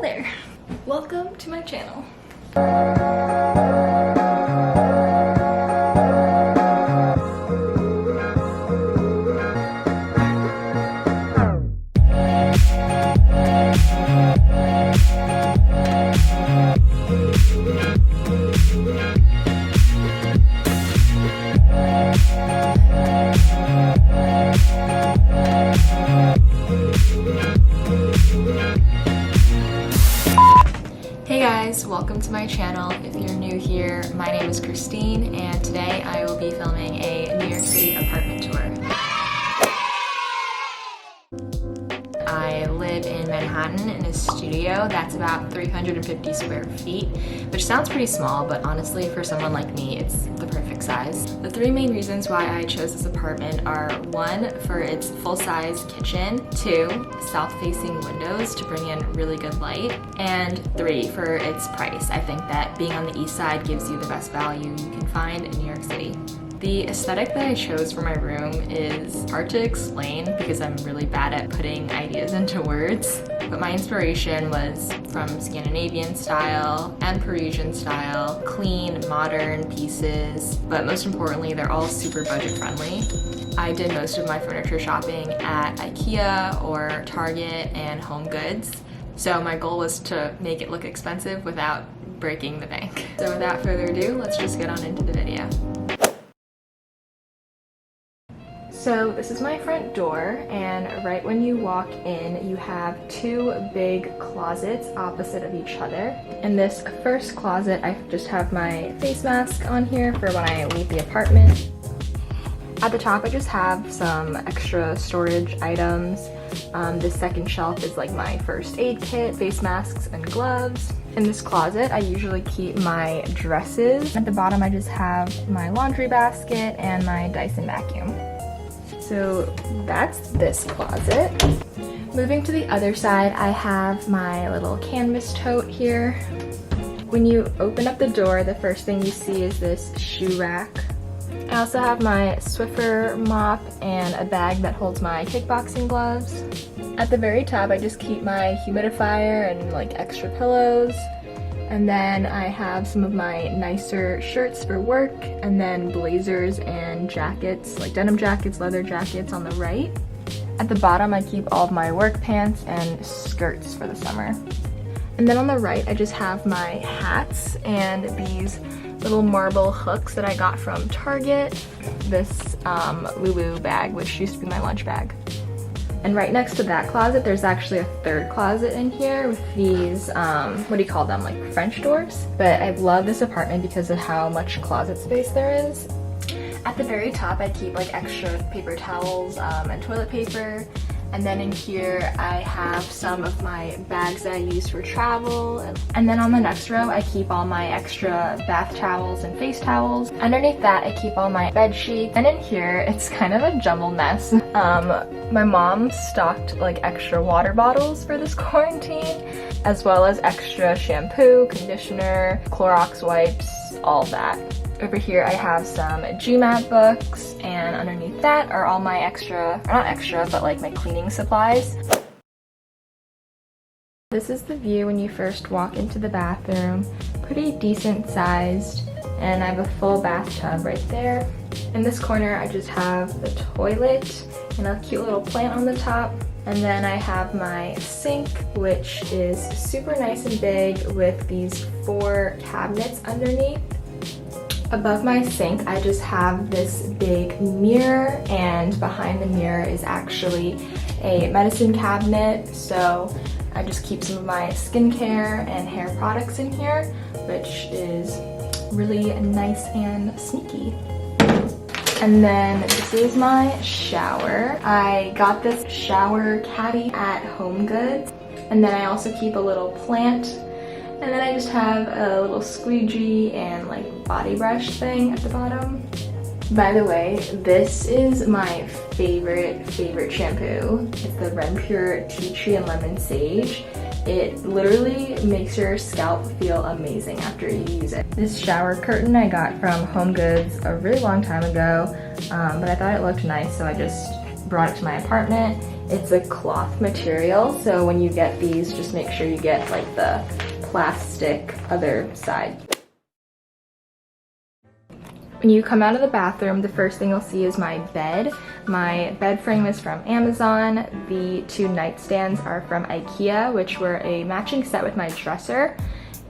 there! Welcome to my channel. Hey guys, welcome to my channel. If you're new here, my name is Christine and today I will be filming a New York City apartment tour. I live in Manhattan in a studio that's about 350 square feet, which sounds pretty small, but honestly for someone like me, it's the perfect size. The three main reasons why I chose this apartment are 1, for its full-size kitchen, 2, south-facing windows to bring in really good light, and 3, for its price. I think that being on the east side gives you the best value you can find in New York City. The aesthetic that I chose for my room is hard to explain because I'm really bad at putting ideas into words, but my inspiration was from Scandinavian style and Parisian style, clean, modern pieces, but most importantly, they're all super budget friendly. I did most of my furniture shopping at IKEA or Target and Home Goods, so my goal was to make it look expensive without breaking the bank. So without further ado, let's just get on into the video. So this is my front door, and right when you walk in, you have 2 big closets opposite of each other. In this first closet, I just have my face mask on here for when I leave the apartment. At the top, I just have some extra storage items. This second shelf is like my first aid kit, face masks, and gloves. In this closet, I usually keep my dresses. At the bottom, I just have my laundry basket and my Dyson vacuum. So that's this closet. Moving to the other side, I have my little canvas tote here. When you open up the door, the first thing you see is this shoe rack. I also have my Swiffer mop and a bag that holds my kickboxing gloves. At the very top, I just keep my humidifier and like extra pillows. And then I have some of my nicer shirts for work, and then blazers and jackets, like denim jackets, leather jackets on the right. At the bottom, I keep all of my work pants and skirts for the summer. And then on the right, I just have my hats and these little marble hooks that I got from Target. This Lulu bag, which used to be my lunch bag. And right next to that closet, there's actually a third closet in here with these, what do you call them, like French doors? But I love this apartment because of how much closet space there is. At the very top, I keep like extra paper towels and toilet paper. And then in here, I have some of my bags that I use for travel. And then on the next row, I keep all my extra bath towels and face towels. Underneath that, I keep all my bed sheets. And in here, it's kind of a jumbled mess. My mom stocked like extra water bottles for this quarantine, as well as extra shampoo, conditioner, Clorox wipes, all that. Over here I have some GMAT books, and underneath that are all my extra, or not extra, but like my cleaning supplies. This is the view when you first walk into the bathroom. Pretty decent sized, and I have a full bathtub right there. In this corner I just have the toilet and a cute little plant on the top. And then I have my sink, which is super nice and big with these 4 cabinets underneath. Above my sink, I just have this big mirror, and behind the mirror is actually a medicine cabinet. So I just keep some of my skincare and hair products in here, which is really nice and sneaky. And then this is my shower. I got this shower caddy at Home Goods. And then I also keep a little plant. And then I just have a little squeegee and like body brush thing at the bottom. By the way, this is my favorite shampoo. It's the Ren Pure Tea Tree and Lemon Sage. It literally makes your scalp feel amazing after you use it. This shower curtain I got from Home Goods a really long time ago, but I thought it looked nice, so I just just brought it to my apartment. It's a cloth material, so when you get these, just make sure you get like the plastic other side. When you come out of the bathroom, the first thing you'll see is my bed. My bed frame is from Amazon. The two nightstands are from IKEA, which were a matching set with my dresser.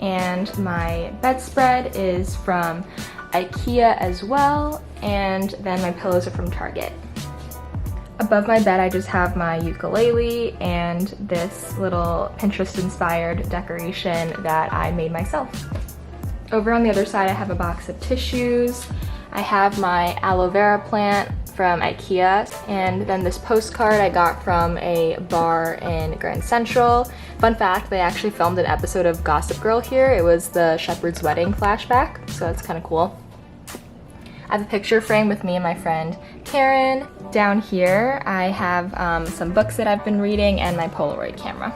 And my bedspread is from IKEA as well. And then my pillows are from Target. Above my bed, I just have my ukulele and this little Pinterest-inspired decoration that I made myself. Over on the other side, I have a box of tissues. I have my aloe vera plant from IKEA, and then this postcard I got from a bar in Grand Central. Fun fact, they actually filmed an episode of Gossip Girl here. It was the Shepherd's Wedding flashback, so that's kind of cool. I have a picture frame with me and my friend Karen. Down here, I have some books that I've been reading and my Polaroid camera.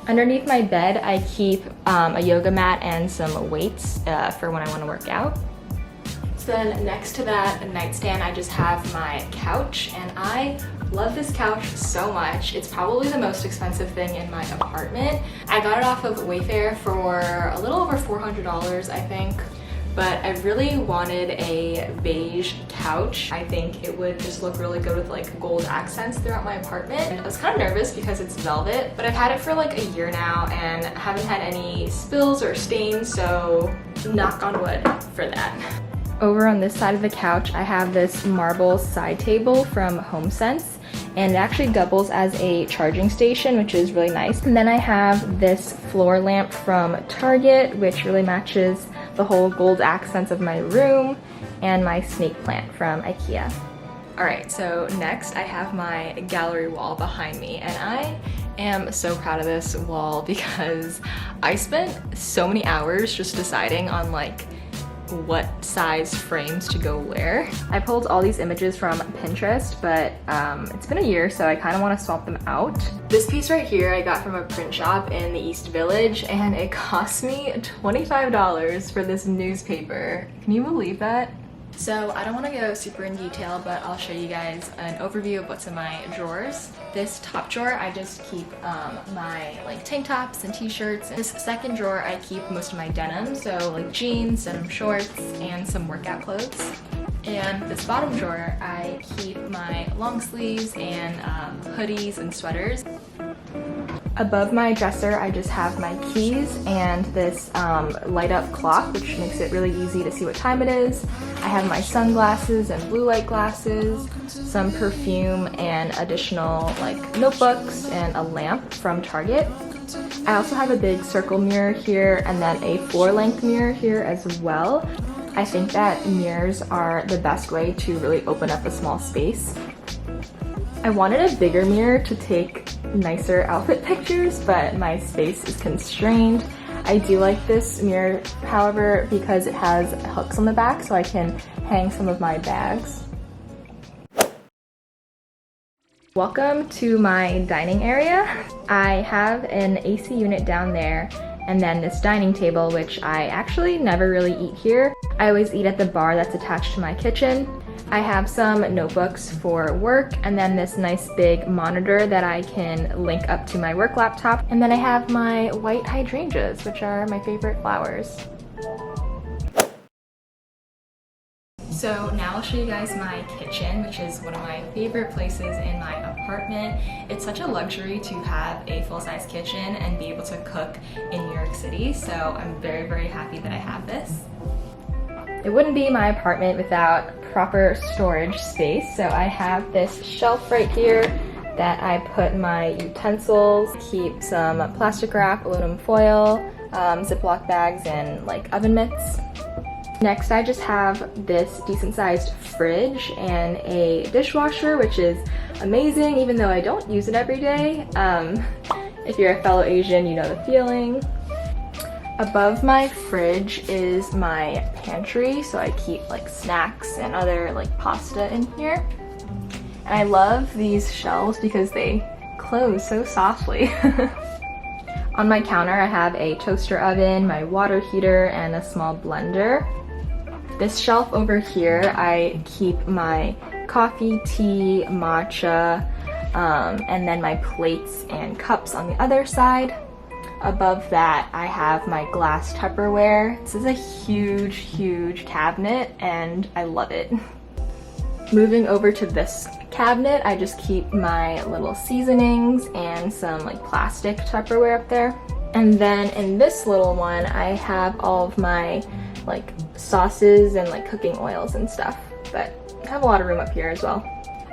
Underneath my bed, I keep a yoga mat and some weights for when I want to work out. So then next to that nightstand, I just have my couch, and I love this couch so much. It's probably the most expensive thing in my apartment. I got it off of Wayfair for a little over $400, I think. But I really wanted a beige couch. I think it would just look really good with like gold accents throughout my apartment. And I was kind of nervous because it's velvet, but I've had it for like a year now and haven't had any spills or stains, so knock on wood for that. Over on this side of the couch, I have this marble side table from HomeSense, and it actually doubles as a charging station, which is really nice. And then I have this floor lamp from Target, which really matches the whole gold accents of my room, and my snake plant from IKEA. All right, so next I have my gallery wall behind me, and I am so proud of this wall because I spent so many hours just deciding on like what size frames to go where. I pulled all these images from Pinterest, but it's been a year, so I kind of want to swap them out. This piece right here I got from a print shop in the East Village, and it cost me $25 for this newspaper. Can you believe that? So I don't want to go super in detail, but I'll show you guys an overview of what's in my drawers. This top drawer, I just keep my like tank tops and t-shirts. This second drawer, I keep most of my denim, so like jeans, denim shorts, and some workout clothes. And this bottom drawer, I keep my long sleeves and hoodies and sweaters. Above my dresser, I just have my keys and this light up clock, which makes it really easy to see what time it is. I have my sunglasses and blue light glasses, some perfume, and additional like notebooks and a lamp from Target. I also have a big circle mirror here and then a floor length mirror here as well. I think that mirrors are the best way to really open up a small space. I wanted a bigger mirror to take nicer outfit pictures, but my space is constrained. I do like this mirror, however, because it has hooks on the back so I can hang some of my bags. Welcome to my dining area. I have an AC unit down there, and then this dining table, which I actually never really eat here. I always eat at the bar that's attached to my kitchen. I have some notebooks for work, and then this nice big monitor that I can link up to my work laptop. And then I have my white hydrangeas, which are my favorite flowers. So now I'll show you guys my kitchen, which is one of my favorite places in my apartment. It's such a luxury to have a full-size kitchen and be able to cook in New York City, so I'm very, very happy that I have this. It wouldn't be my apartment without proper storage space, so I have this shelf right here that I put my utensils, keep some plastic wrap, aluminum foil, Ziploc bags, and like oven mitts. Next, I just have this decent-sized fridge and a dishwasher, which is amazing, even though I don't use it every day. If you're a fellow Asian, you know the feeling. Above my fridge is my pantry, so I keep like snacks and other like pasta in here. And I love these shelves because they close so softly. On my counter, I have a toaster oven, my water heater, and a small blender. This shelf over here, I keep my coffee, tea, matcha, and then my plates and cups on the other side. Above that, I have my glass Tupperware. This is a huge, huge cabinet and I love it. Moving over to this cabinet, I just keep my little seasonings and some like plastic Tupperware up there. And then in this little one, I have all of my like sauces and like cooking oils and stuff, but I have a lot of room up here as well.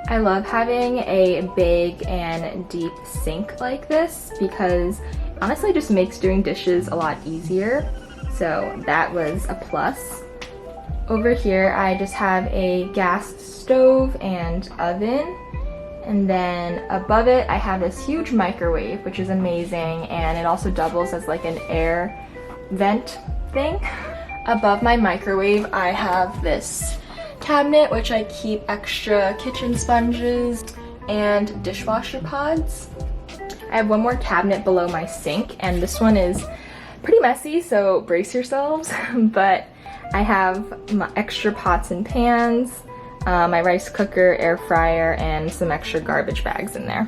I love having a big and deep sink like this because it honestly just makes doing dishes a lot easier. So that was a plus. Over here, I just have a gas stove and oven. And then above it, I have this huge microwave, which is amazing. And it also doubles as like an air vent thing. Above my microwave, I have this cabinet, which I keep extra kitchen sponges and dishwasher pods. I have one more cabinet below my sink, and this one is pretty messy, so brace yourselves. But I have my extra pots and pans, my rice cooker, air fryer, and some extra garbage bags in there.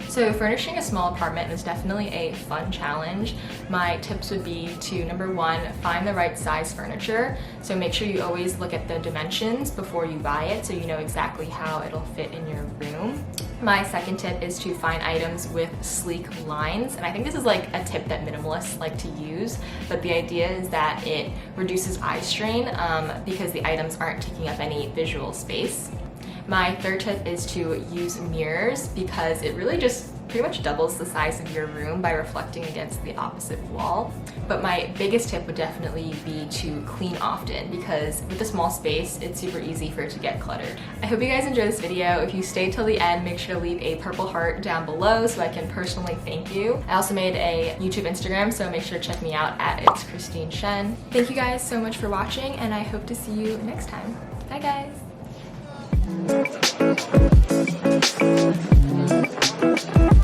So furnishing a small apartment is definitely a fun challenge. My tips would be to, number one, find the right size furniture. So make sure you always look at the dimensions before you buy it so you know exactly how it'll fit in your room. My second tip is to find items with sleek lines. And I think this is like a tip that minimalists like to use, but the idea is that it reduces eye strain because the items aren't taking up any visual space. My third tip is to use mirrors because it really just pretty much doubles the size of your room by reflecting against the opposite wall. But my biggest tip would definitely be to clean often because with a small space, it's super easy for it to get cluttered. I hope you guys enjoyed this video. If you stayed till the end, make sure to leave a purple heart down below so I can personally thank you. I also made a YouTube Instagram, so make sure to check me out at It's Christine Shen. Thank you guys so much for watching, and I hope to see you next time. Bye guys. Thank you.